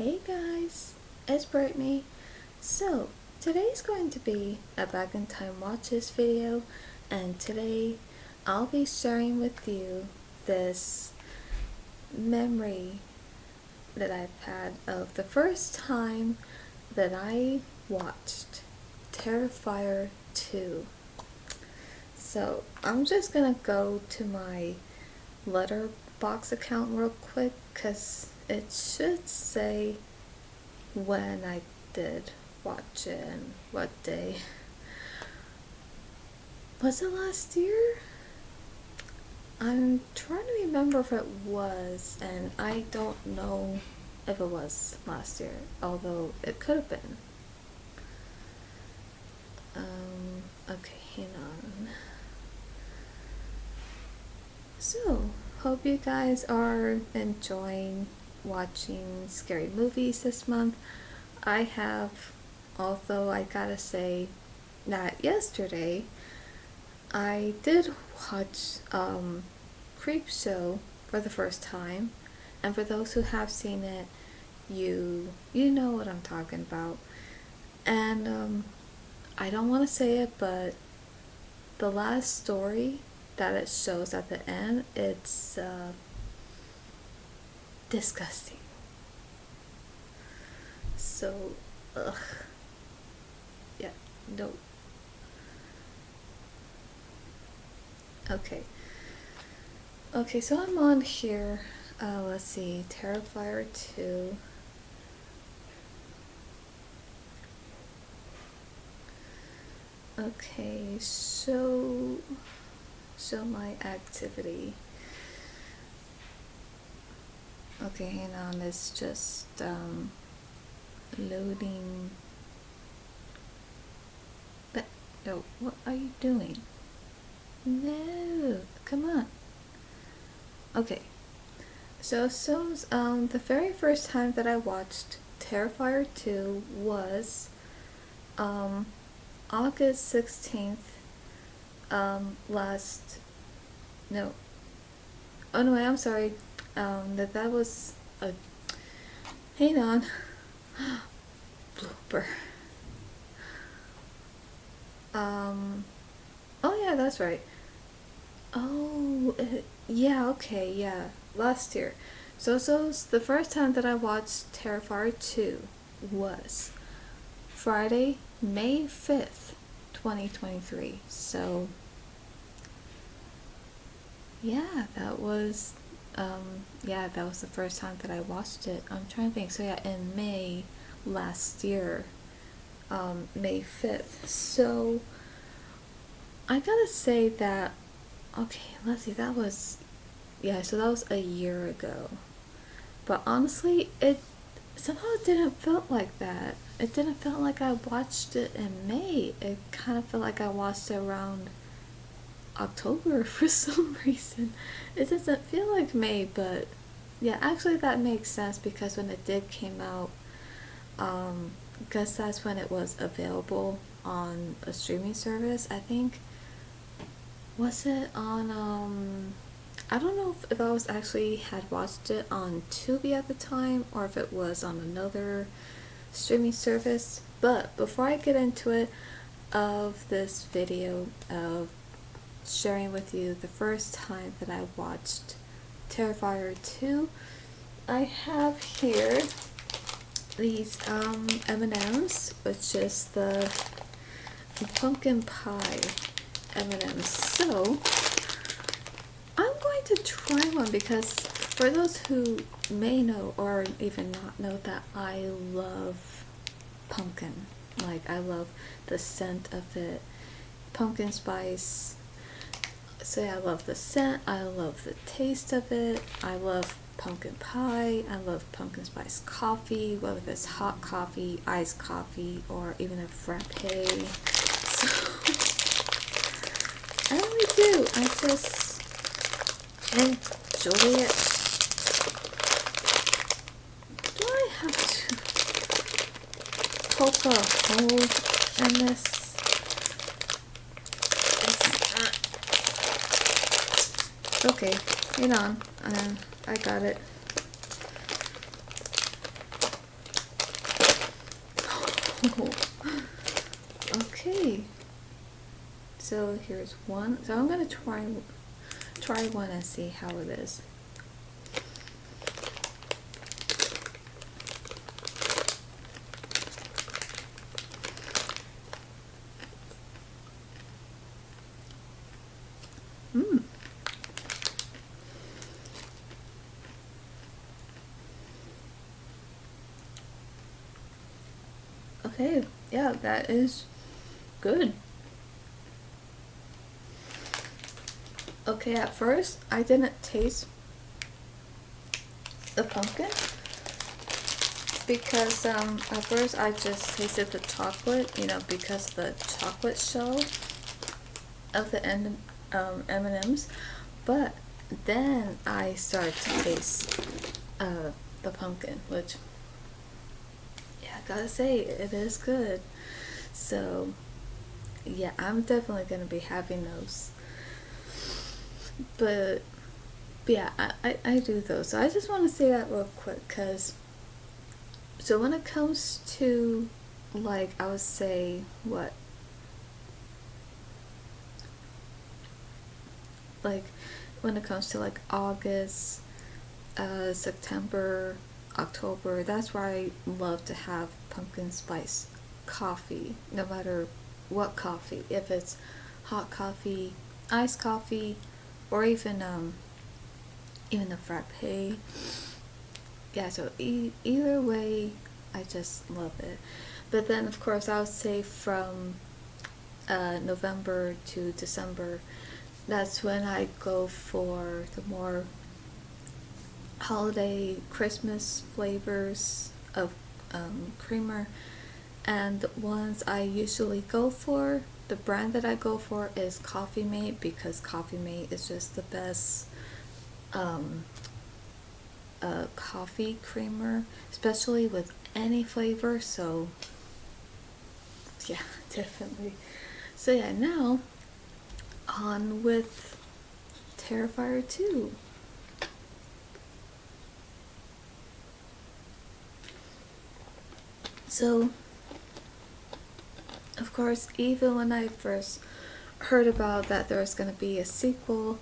Hey guys, it's Brittany. So, today's going to be a Back in Time Watches video, and today I'll be sharing with you this memory that I've had of the first time that I watched Terrifier 2. So, I'm just gonna go to my Letterbox account real quick because it should say when I did watch it and what day. Was it last year? I'm trying to remember if it was, and I don't know if it was last year, although it could have been. Okay, hang on. So, hope you guys are enjoying watching scary movies this month. I have, although I gotta say that yesterday I did watch Creepshow for the first time, and for those who have seen it, you know what I'm talking about. And I don't want to say it, but the last story that it shows at the end, it's disgusting. So, ugh. Yeah, no. Okay, so I'm on here. Let's see, Terrifier 2. Okay, show my activity. Okay, hang on, it's just loading. But no, what are you doing? No, come on. Okay, so the very first time that I watched Terrifier 2 was August 16th. No. Oh no, I'm sorry. That was a. Hang on. Blooper. Oh yeah, that's right. Oh, yeah, okay, yeah. Last year. So the first time that I watched Terrifier 2 was Friday, May 5th, 2023. So, yeah, that was the first time that I watched it. I'm trying to think. So yeah, in May last year, May 5th. So I gotta say that, okay, let's see, that was a year ago. But honestly, it somehow didn't feel like that. It didn't feel like I watched it in May. It kind of felt like I watched it around October for some reason. It doesn't feel like May, but yeah, actually that makes sense because when it did came out, because that's when it was available on a streaming service, I think. Was it on, I don't know if I was actually had watched it on Tubi at the time or if it was on another streaming service. But before I get into it of this video of sharing with you the first time that I watched Terrifier 2, I have here these M&Ms, which is the pumpkin pie M&Ms. So I'm going to try one because for those who may know or even not know that I love pumpkin. Like, I love the scent of it. Pumpkin spice. So yeah, I love the scent. I love the taste of it. I love pumpkin pie. I love pumpkin spice coffee, whether it's hot coffee, iced coffee, or even a frappe. So I really do. I just enjoy it. Do I have to poke a hole in this? Okay, hang on. I got it. Okay. So here's one. So I'm gonna try one and see how it is. Mmm. Okay, yeah, that is good. Okay, at first I didn't taste the pumpkin because at first I just tasted the chocolate, because of the chocolate shell of the M&Ms, but then I started to taste the pumpkin, which, yeah, I gotta say, it is good. So yeah, I'm definitely gonna be having those. But yeah, I do those. So I just want to say that real quick, because so when it comes to, like, I would say what, like, when it comes to like August, September, October, that's where I love to have pumpkin spice coffee, no matter what coffee, if it's hot coffee, iced coffee, or even the frappe. Yeah, so either way, I just love it. But then, of course, I would say from November to December, that's when I go for the more holiday Christmas flavors of creamer. And the ones I usually go for, the brand that I go for is Coffee Mate, because Coffee Mate is just the best coffee creamer, especially with any flavor. So yeah, definitely. So yeah, now on with Terrifier 2. So of course, even when I first heard about that there was going to be a sequel,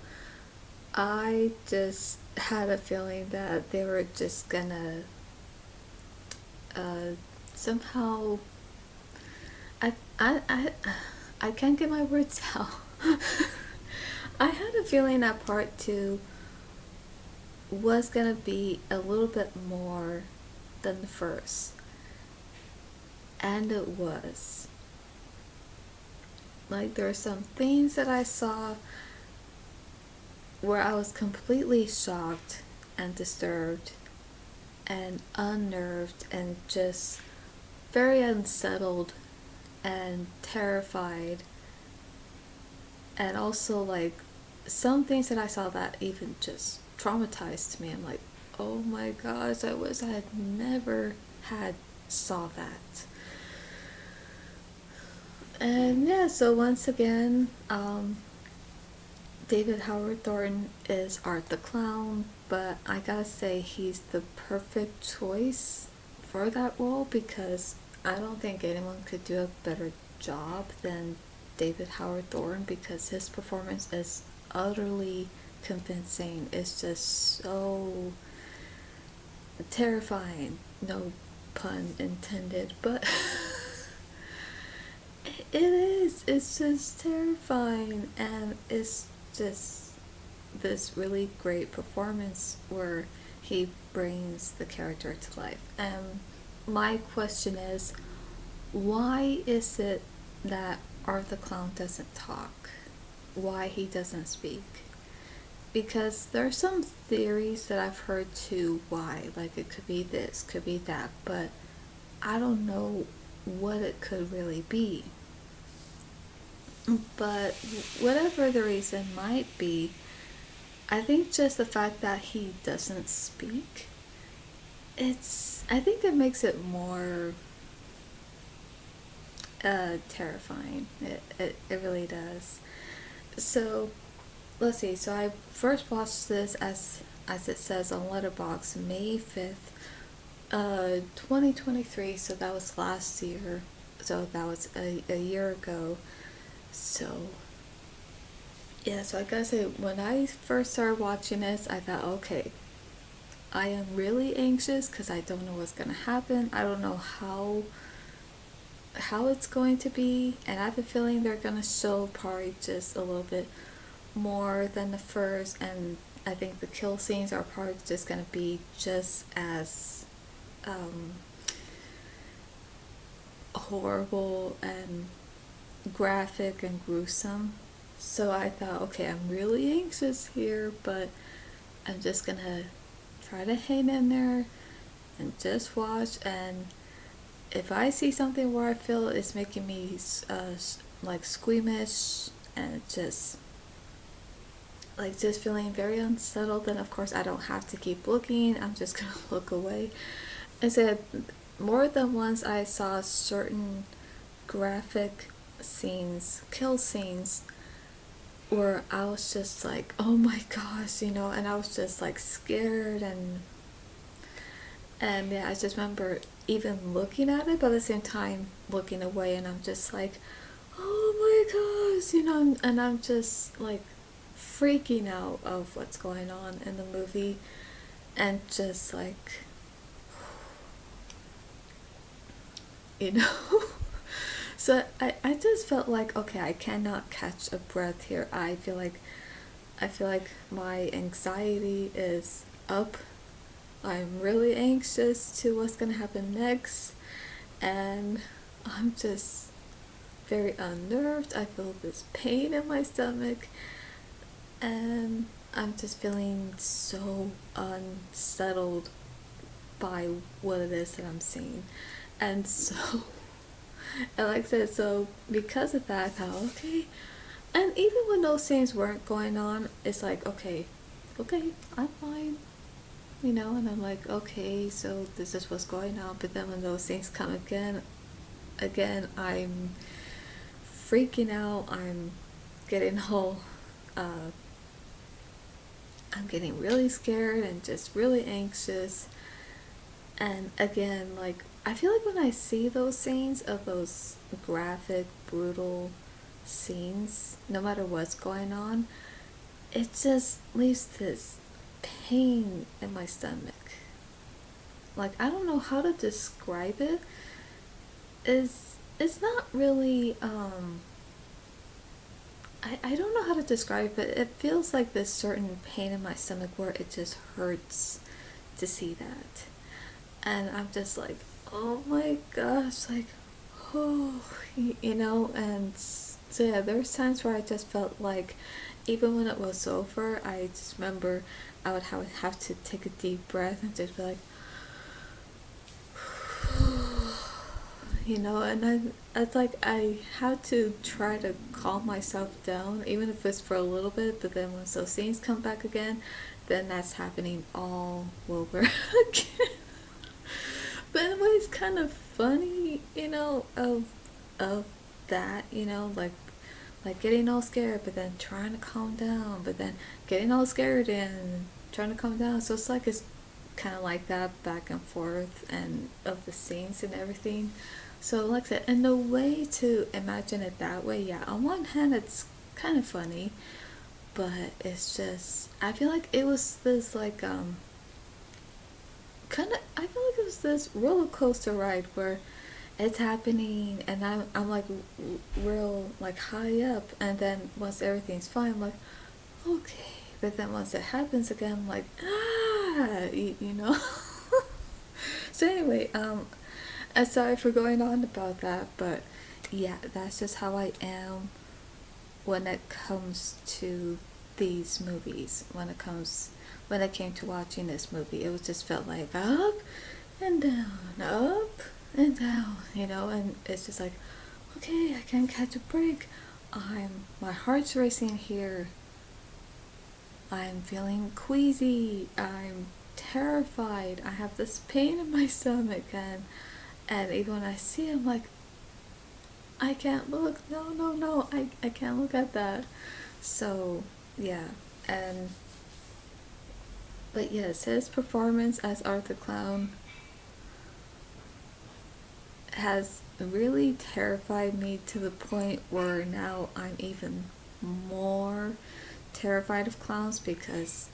I just had a feeling that they were just gonna somehow, I, I, I, I can't get my words out. I had a feeling that part two was gonna be a little bit more than the first, and it was. Like, there are some things that I saw where I was completely shocked and disturbed and unnerved and just very unsettled and terrified. And also, like, some things that I saw that even just traumatized me. I'm like, oh my gosh, I wish I had never had saw that. And yeah, so once again, David Howard Thornton is Art the Clown, but I gotta say he's the perfect choice for that role, because I don't think anyone could do a better job than David Howard Thornton, because his performance is utterly convincing. It's just so terrifying. No pun intended, but it is. It's just terrifying, and it's just this really great performance where he brings the character to life. And my question is, why is it that Art the Clown doesn't talk? Why he doesn't speak? Because there are some theories that I've heard too, why. Like, it could be this, could be that, but I don't know what it could really be. But whatever the reason might be, I think just the fact that he doesn't speak, I think it makes it more terrifying. It really does. So let's see. So I first watched this, as it says on Letterboxd, May 5th, 2023, so that was last year. So that was a year ago. So, yeah, so I gotta say, when I first started watching this, I thought, okay, I am really anxious because I don't know what's gonna happen. I don't know how it's going to be, and I have a feeling they're gonna show probably just a little bit more than the first, and I think the kill scenes are probably just gonna be just as um, horrible and graphic and gruesome. So I thought, okay, I'm really anxious here, but I'm just gonna try to hang in there and just watch. And if I see something where I feel it's making me like squeamish and just feeling very unsettled, then of course I don't have to keep looking. I'm just gonna look away. I said more than once I saw certain graphic scenes, kill scenes, where I was just like, oh my gosh, and I was just like scared, and yeah, I just remember even looking at it, but at the same time looking away, and I'm just like, oh my gosh, and I'm just like freaking out of what's going on in the movie, and just like, you know. So I just felt like, okay, I cannot catch a breath here. I feel like my anxiety is up. I'm really anxious to what's gonna happen next, and I'm just very unnerved. I feel this pain in my stomach, and I'm just feeling so unsettled by what it is that I'm seeing. And so, and like I said, so because of that, I thought, okay. And even when those things weren't going on, it's like, okay, I'm fine, and I'm like, okay, so this is what's going on. But then when those things come again, I'm freaking out. Getting whole, uh, I'm getting really scared and just really anxious. And again, like, I feel like when I see those scenes of those graphic, brutal scenes, no matter what's going on, it just leaves this pain in my stomach. Like, I don't know how to describe it. It's not really I don't know how to describe it. It feels like this certain pain in my stomach where it just hurts to see that. And I'm just like, oh my gosh, like, oh, and so yeah, there's times where I just felt like, even when it was over, I just remember I would have to take a deep breath and just be like, and then it's like I had to try to calm myself down, even if it's for a little bit, but then once those scenes come back again, then that's happening all over again. But it was kind of funny, of that, like getting all scared, but then trying to calm down, but then getting all scared and trying to calm down. So it's like it's kind of like that back and forth and of the scenes and everything. So like I said, and the way to imagine it that way, yeah, on one hand it's kind of funny, but it's just, I feel like it was this like kind of, I feel like it was this roller coaster ride where it's happening and I'm like real like high up, and then once everything's fine, I'm like, okay, but then once it happens again, I'm like, you know. So anyway, I'm sorry for going on about that, but yeah, that's just how I am when it comes to these movies. When it came to watching this movie, it was just felt like up and down, up and down, and it's just like, okay, I can't catch a break. My heart's racing here. I'm feeling queasy. I'm terrified. I have this pain in my stomach, and even when I see it, I'm like, I can't look. No, no, no. I can't look at that. So yeah, but yes, his performance as Art the Clown has really terrified me to the point where now I'm even more terrified of clowns because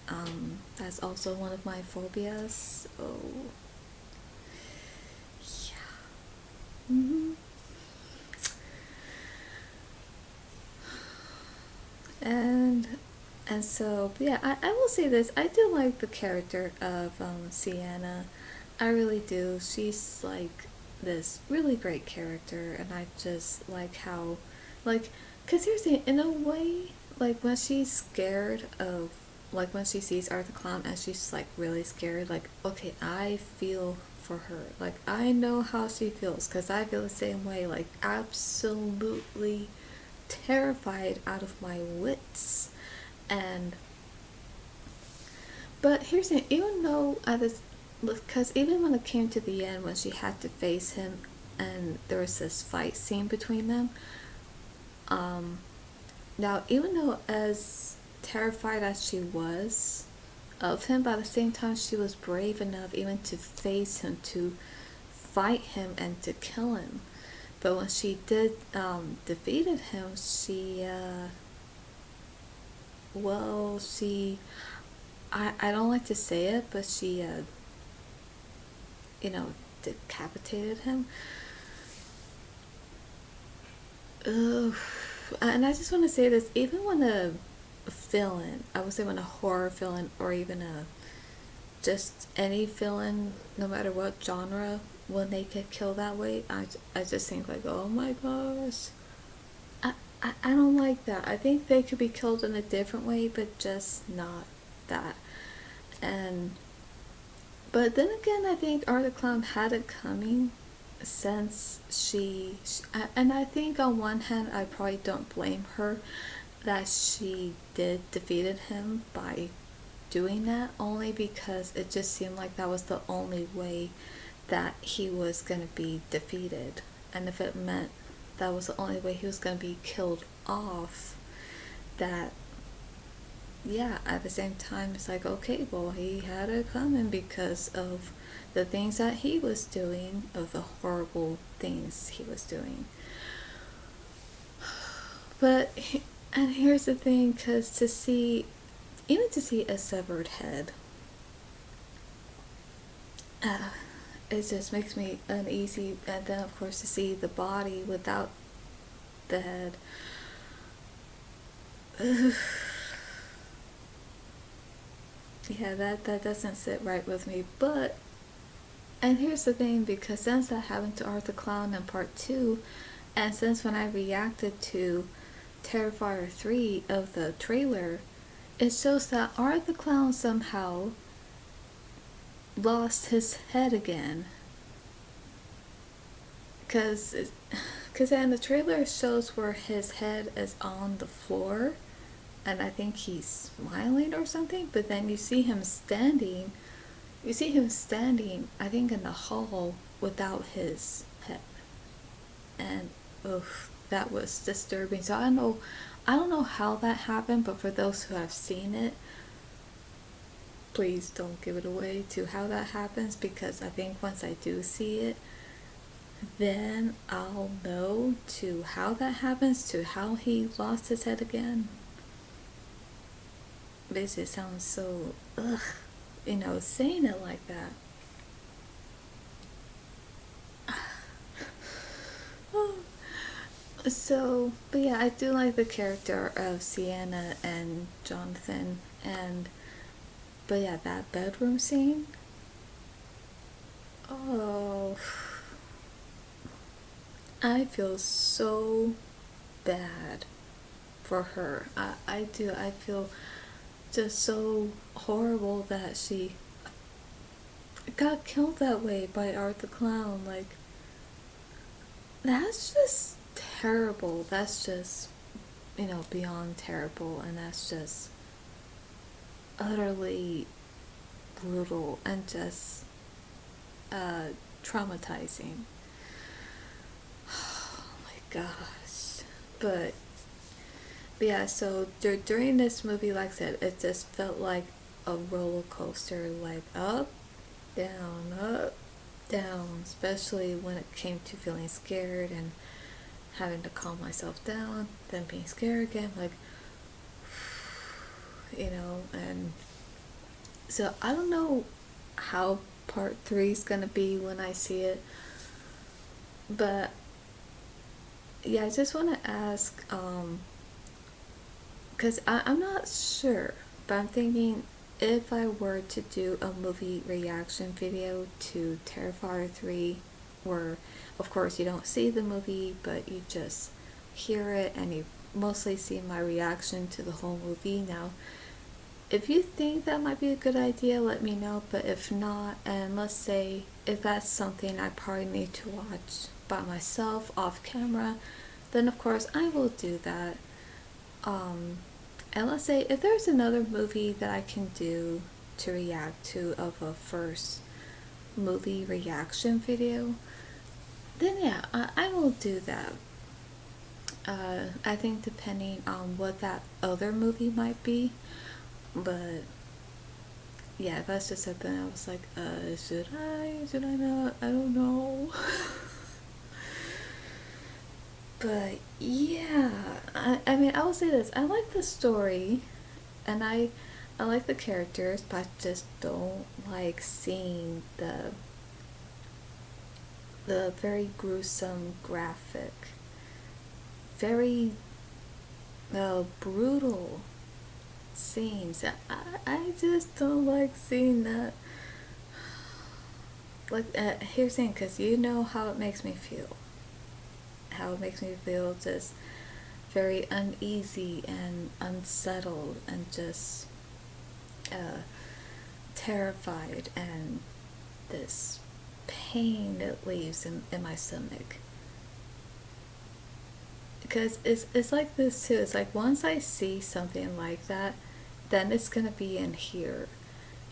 that's also one of my phobias. Oh, yeah. And and so, but yeah, I will say this. I do like the character of Sienna. I really do. She's like this really great character, and I just like how, like, cause here's the in a way, like when she's scared of, like when she sees Arthur Clown and she's like really scared, like okay, I feel for her. Like I know how she feels, cause I feel the same way. Like absolutely terrified out of my wits. And but here's the thing, even though I was, because even when it came to the end when she had to face him and there was this fight scene between them, um now even though as terrified as she was of him, but at the same time she was brave enough even to face him, to fight him and to kill him. But when she did defeated him, she well, she, I don't like to say it, but she, you know, decapitated him. Ugh. And I just want to say this, even when a villain, I would say when a horror villain or even a, just any villain, no matter what genre, when they get killed that way, I just think like, oh my gosh. I don't like that. I think they could be killed in a different way, but just not that. And but then again, I think Art the Clown had it coming since and I think on one hand, I probably don't blame her that she did defeated him by doing that, only because it just seemed like that was the only way that he was going to be defeated. And if it meant that was the only way he was going to be killed off, that yeah, at the same time, it's like, okay, well, he had it coming because of the things that he was doing, of the horrible things he was doing. But, and here's the thing, because to see, even to see a severed head, uh, it just makes me uneasy. And then, of course, to see the body without the head. Yeah, that doesn't sit right with me. But and here's the thing, because since that happened to Arthur Clown in part two, and since when I reacted to Terrifier 3 of the trailer, it shows that Arthur Clown somehow lost his head again. Because in the trailer it shows where his head is on the floor, and I think he's smiling or something, but then you see him standing, I think in the hall without his head. And oof, that was disturbing. So I don't know how that happened, but for those who have seen it, please don't give it away to how that happens, because I think once I do see it, then I'll know to how that happens, to how he lost his head again. It just sounds so ugh, saying it like that. So, but yeah, I do like the character of Sienna and Jonathan, and but yeah, that bedroom scene. Oh, I feel so bad for her. I do. I feel just so horrible that she got killed that way by Art the Clown. Like, that's just terrible. That's just, beyond terrible. And that's just utterly brutal and just traumatizing. Oh my gosh. But yeah, so during this movie, like I said, it just felt like a roller coaster, like up, down, up, down, especially when it came to feeling scared and having to calm myself down, then being scared again, like, and so I don't know how part three is gonna be when I see it, but yeah, I just want to ask, because I'm not sure, but I'm thinking if I were to do a movie reaction video to Terrifier 3, where of course you don't see the movie, but you just hear it and you mostly see my reaction to the whole movie. Now, if you think that might be a good idea, let me know, but if not, and let's say if that's something I probably need to watch by myself off camera, then of course I will do that. And let's say if there's another movie that I can do to react to of a first movie reaction video, then yeah, I will do that. I think depending on what that other movie might be, but yeah, that's just something I was like, should I not? I don't know. But yeah, I mean, I will say this: I like the story, and I like the characters, but I just don't like seeing the very gruesome, graphic, very brutal scenes. I just don't like seeing that. Like, here's the thing, because you know how it makes me feel. How it makes me feel just very uneasy and unsettled and just terrified, and this pain it leaves in my stomach. Because it's like this too. It's like once I see something like that, then it's gonna be in here,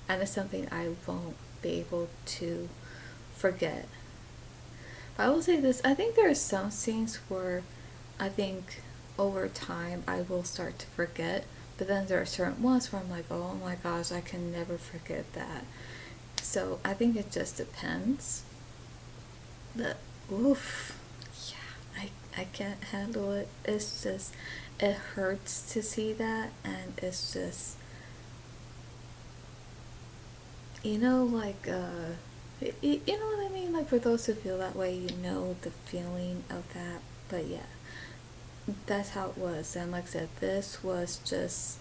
and it's something I won't be able to forget. But I will say this: I think there are some scenes where I think over time I will start to forget, but then there are certain ones where I'm like, oh my gosh, I can never forget that. So I think it just depends. But oof, yeah, I can't handle it. It's just, it hurts to see that, and it's just, like, you know what I mean? Like, for those who feel that way, you know the feeling of that. But yeah, that's how it was. And like I said, this was just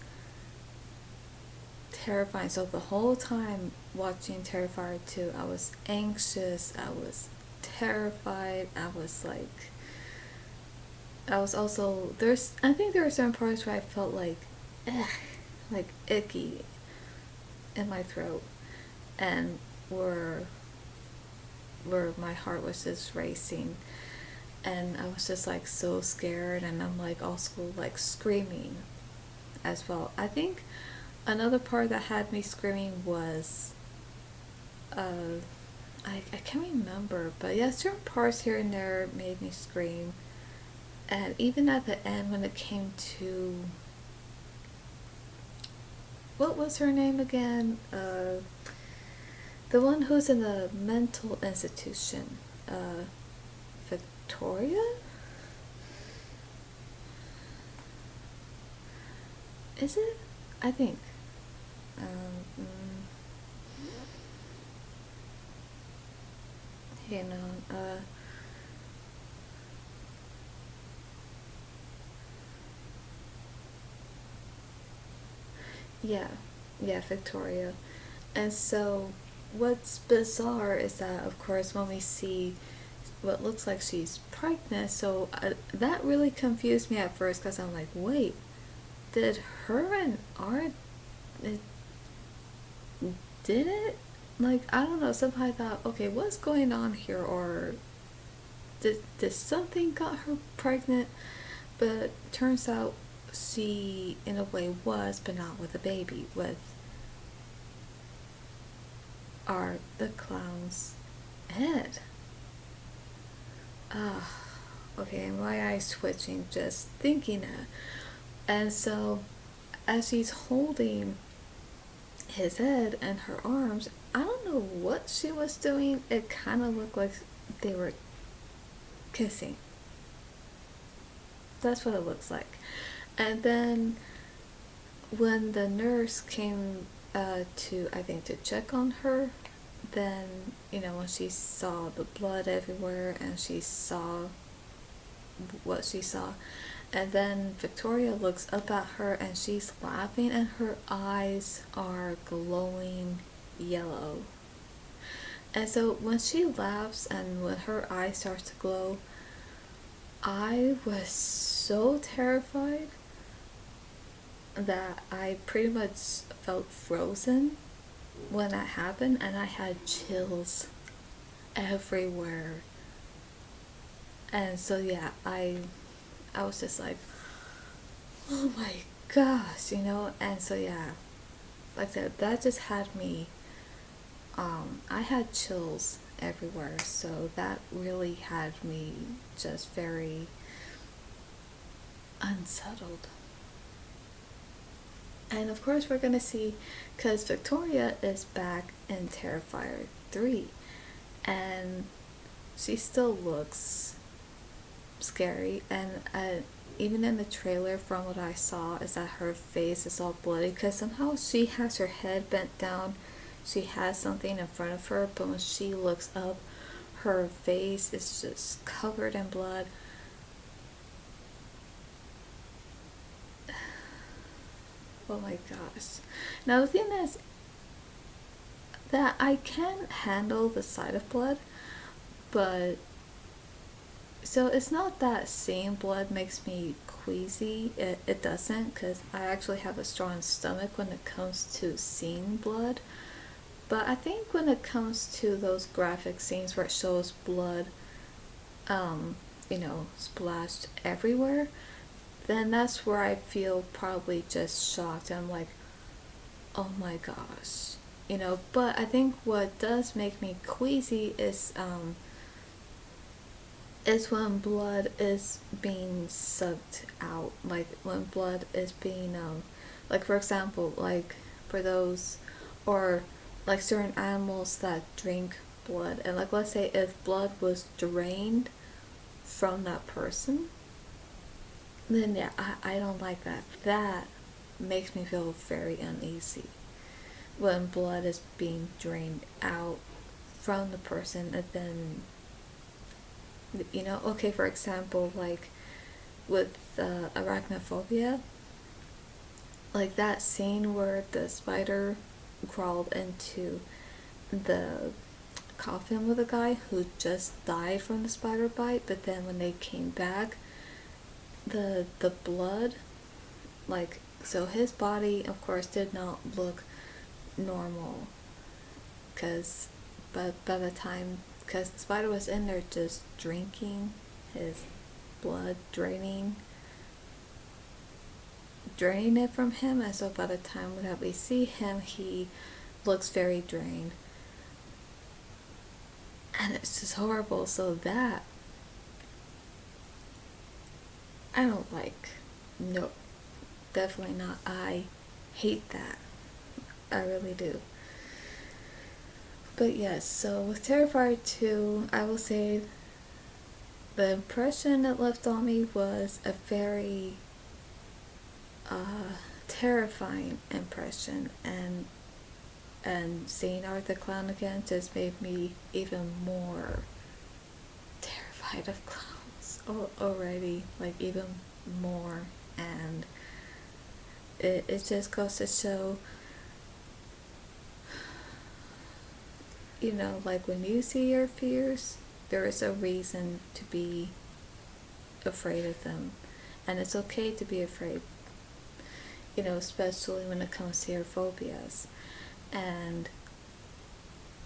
terrifying. So the whole time watching Terrifier 2, I was anxious, I was terrified, I was also, I think there were certain parts where I felt like, like icky in my throat, and where my heart was just racing, and I was just like so scared, and I'm like also like screaming as well. I think another part that had me screaming was I can't remember, but yeah, certain parts here and there made me scream. And even at the end when it came to, what was her name again? The one who's in the mental institution. Victoria? Is it? I think. Um, you know, yeah, yeah, Victoria. And so, what's bizarre is that, of course, when we see what looks like she's pregnant, so that really confused me at first, because I'm like, wait, did her and Art, it, did it? Like, I don't know, somehow I thought, okay, what's going on here, or did something got her pregnant? But turns out she, in a way, was, but not with a baby, with Art the clown's head. Ah, okay, my eyes twitching just thinking that. And so, as she's holding his head in her arms, I don't know what she was doing. It kind of looked like they were kissing. That's what it looks like. And then when the nurse came to, I think, to check on her, then, when she saw the blood everywhere and she saw what she saw, and then Victoria looks up at her and she's laughing and her eyes are glowing yellow. And so when she laughs and when her eyes starts to glow, I was so terrified that I pretty much felt frozen when that happened, and I had chills everywhere. And so yeah, I was just like, oh my gosh. And so yeah, like I said, that just had me, I had chills everywhere, so that really had me just very unsettled. And of course, we're gonna see, because Victoria is back in Terrifier 3, and she still looks scary. And even in the trailer, from what I saw, is that her face is all bloody because somehow she has her head bent down. She has something in front of her, but when she looks up, her face is just covered in blood. Oh my gosh. Now, the thing is that I can handle the sight of blood, but so it's not that seeing blood makes me queasy. It doesn't, because I actually have a strong stomach when it comes to seeing blood. But I think when it comes to those graphic scenes where it shows blood, splashed everywhere, then that's where I feel probably just shocked. I'm like, oh my gosh. But I think what does make me queasy is when blood is being sucked out. Like when blood is being, like for example, like for those, or like certain animals that drink blood. And like let's say if blood was drained from that person, then yeah, I don't like that. That makes me feel very uneasy. When blood is being drained out from the person, and then, okay, for example, like with arachnophobia, like that scene where the spider crawled into the coffin with a guy who just died from the spider bite, but then when they came back, the blood, like, so his body of course did not look normal, because by the time, because the spider was in there just drinking his blood, draining it from him, and so by the time that we see him, he looks very drained, and it's just horrible. So that I don't like. No, definitely not. I hate that. I really do. But yes, so with Terrifier 2, I will say the impression it left on me was a very terrifying impression, and seeing Art the Clown again just made me even more terrified of clowns already, like even more. And it just goes to show, like when you see your fears, there is a reason to be afraid of them, and it's okay to be afraid, especially when it comes to your phobias. And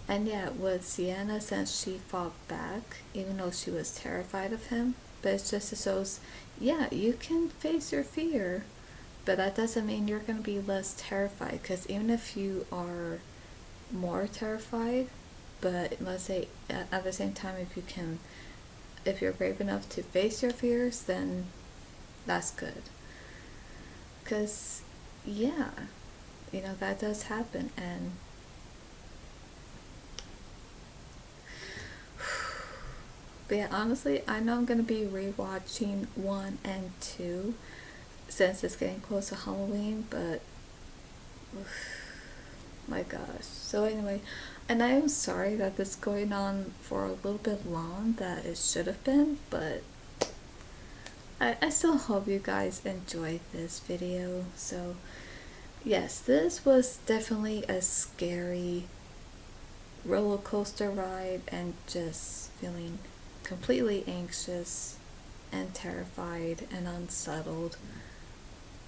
yeah, with Sienna, since she fought back, even though she was terrified of him, but it's just, it shows, yeah, you can face your fear, but that doesn't mean you're going to be less terrified, because even if you are more terrified, but let's say at the same time, if you're brave enough to face your fears, then that's good. Because yeah, that does happen. And But yeah, honestly, I know I'm gonna be rewatching 1 and 2 since it's getting close to Halloween, but my gosh. So anyway, and I am sorry that this is going on for a little bit long that it should have been, but I still hope you guys enjoyed this video. So yes, this was definitely a scary roller coaster ride and just feeling completely anxious and terrified and unsettled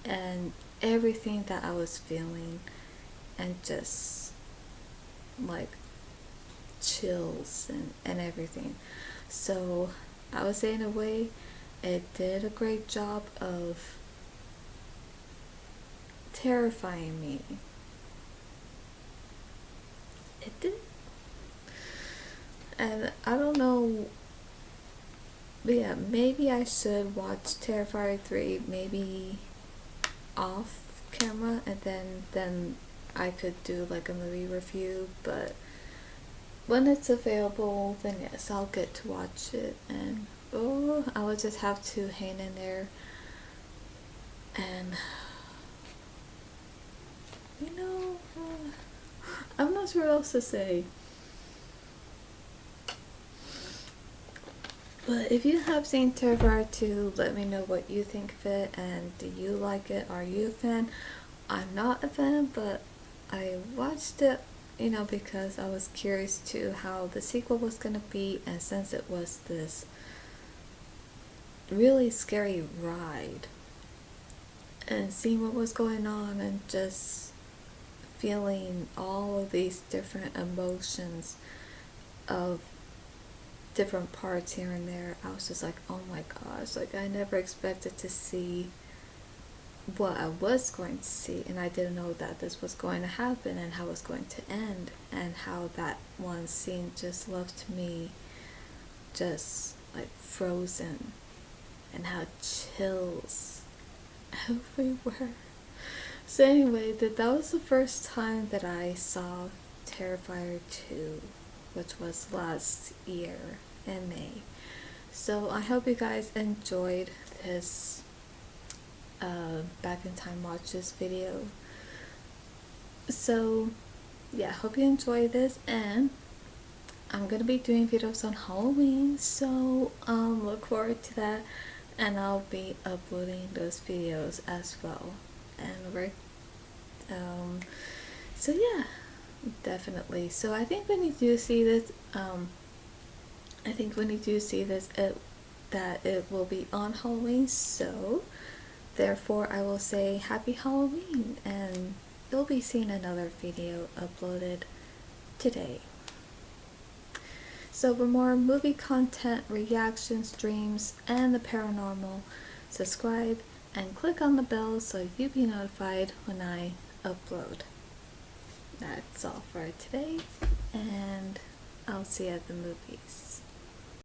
and everything that I was feeling, and just like chills and everything. So I would say in a way it did a great job of terrifying me. It did. And I don't know, but yeah, maybe I should watch Terrifier 3 maybe off camera, and then I could do like a movie review, but when it's available, then yes, I'll get to watch it, and oh, I will just have to hang in there, and you know, I'm not sure what else to say. But if you have seen Terrifier 2, let me know what you think of it, and do you like it? Are you a fan? I'm not a fan, but I watched it, because I was curious to how the sequel was going to be, and since it was this really scary ride, and seeing what was going on, and just feeling all of these different emotions of different parts here and there, I was just like, oh my gosh, like I never expected to see what I was going to see, and I didn't know that this was going to happen and how it was going to end, and how that one scene just left me just like frozen, and how chills everywhere. So anyway, that was the first time that I saw Terrifier 2, which was last year in May. So I hope you guys enjoyed this back in time watch this video. So yeah, hope you enjoy this, and I'm gonna be doing videos on Halloween, so look forward to that, and I'll be uploading those videos as well. And so yeah, definitely. So I think when you do see this, that it will be on Halloween, so therefore I will say happy Halloween, and you'll be seeing another video uploaded today. So for more movie content, reaction streams, and the paranormal, subscribe and click on the bell so you'll be notified when I upload. That's all for today, and I'll see you at the movies.